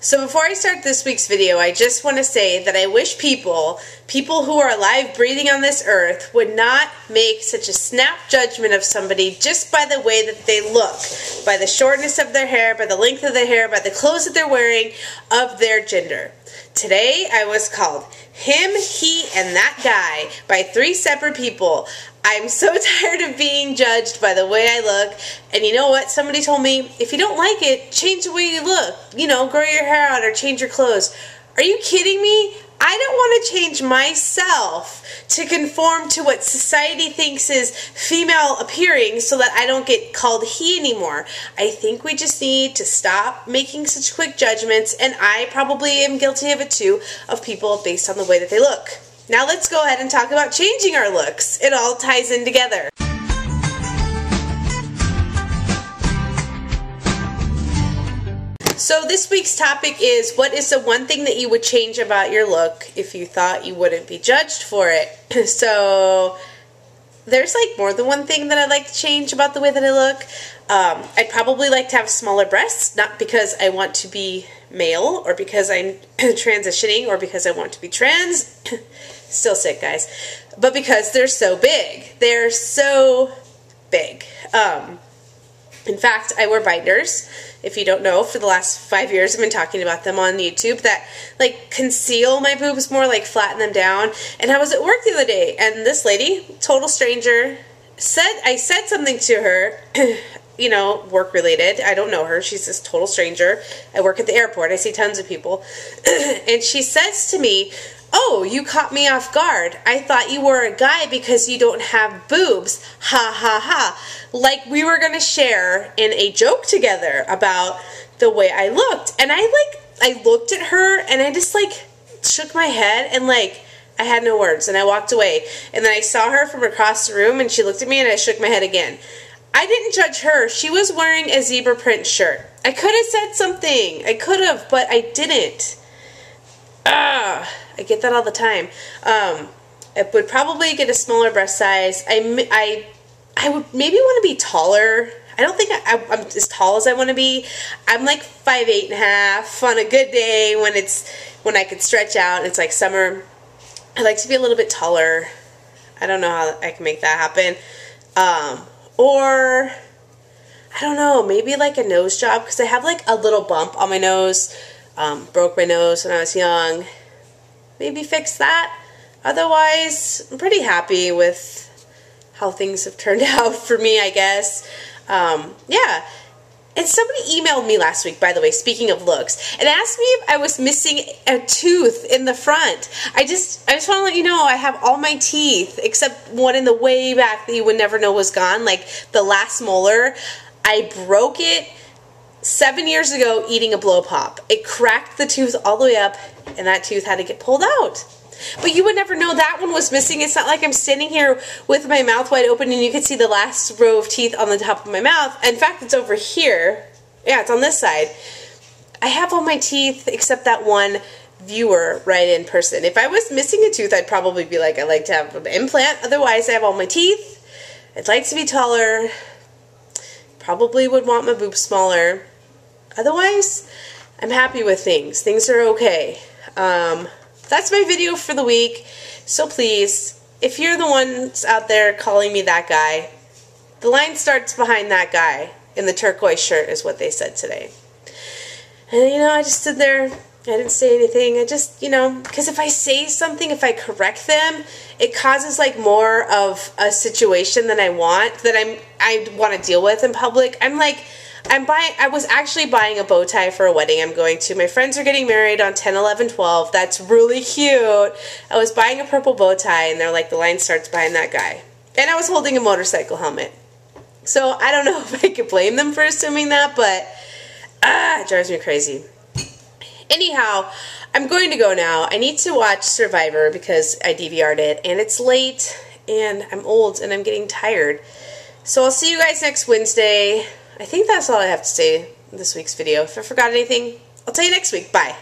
So before I start this week's video, I just want to say that I wish people who are alive, breathing on this earth, would not make such a snap judgment of somebody just by the way that they look, by the shortness of their hair, by the length of their hair, by the clothes that they're wearing, of their gender. Today, I was called him, he, and that guy by 3 separate people. I'm so tired of being judged by the way I look, and you know what? Somebody told me, if you don't like it, change the way you look. You know, grow your hair out or change your clothes. Are you kidding me? I don't want to change myself to conform to what society thinks is female appearing so that I don't get called he anymore. I think we just need to stop making such quick judgments, and I probably am guilty of it too, of people based on the way that they look. Now let's go ahead and talk about changing our looks. It all ties in together. So this week's topic is, what is the one thing that you would change about your look if you thought you wouldn't be judged for it? So there's like more than one thing that I'd like to change about the way that I look. I'd probably like to have smaller breasts, not because I want to be male or because I'm transitioning or because I want to be trans. Still sick, guys. But because they're so big. They're so big. In fact, I wear binders. If you don't know, for the last 5 years I've been talking about them on YouTube that like conceal my boobs more, like flatten them down. And I was at work the other day and this lady, total stranger, I said something to her, you know, work related. I don't know her. She's this total stranger. I work at the airport. I see tons of people. And she says to me, "Oh, you caught me off guard. I thought you were a guy because you don't have boobs. Ha ha ha." Like we were going to share in a joke together about the way I looked. And I looked at her and I just like shook my head and like I had no words and I walked away. And then I saw her from across the room and she looked at me and I shook my head again. I didn't judge her. She was wearing a zebra print shirt. I could have said something. I could have, but I didn't. I get that all the time. I would probably get a smaller breast size. I would maybe want to be taller. I don't think I'm as tall as I want to be. I'm like 5'8.5" on a good day when I could stretch out and it's like summer. I like to be a little bit taller. I don't know how I can make that happen. Or I don't know, maybe like a nose job because I have like a little bump on my nose. Broke my nose when I was young. Maybe fix that. Otherwise, I'm pretty happy with how things have turned out for me, I guess. Yeah. And somebody emailed me last week, by the way, speaking of looks, and asked me if I was missing a tooth in the front. I just want to let you know I have all my teeth, except one in the way back that you would never know was gone, like the last molar. I broke it 7 years ago eating a blow pop. It cracked the tooth all the way up, and that tooth had to get pulled out. But you would never know that one was missing. It's not like I'm standing here with my mouth wide open and you can see the last row of teeth on the top of my mouth. In fact, it's over here. Yeah, it's on this side. I have all my teeth except that one viewer right in person. If I was missing a tooth, I'd probably be like, I'd like to have an implant. Otherwise, I have all my teeth. I'd like to be taller. Probably would want my boobs smaller. Otherwise, I'm happy with things. Things are okay. That's my video for the week. So please, if you're the ones out there calling me that guy, the line starts behind that guy in the turquoise shirt is what they said today. And you know, I just stood there. I didn't say anything. I just, you know, because if I say something, if I correct them, it causes like more of a situation than I want, that I want to deal with in public. I was actually buying a bow tie for a wedding I'm going to. My friends are getting married on 10/11/12. That's really cute. I was buying a purple bow tie and they're like, the line starts behind that guy. And I was holding a motorcycle helmet. So I don't know if I could blame them for assuming that, but it drives me crazy. Anyhow, I'm going to go now. I need to watch Survivor because I DVR'd it and it's late and I'm old and I'm getting tired. So I'll see you guys next Wednesday. I think that's all I have to say in this week's video. If I forgot anything, I'll tell you next week. Bye.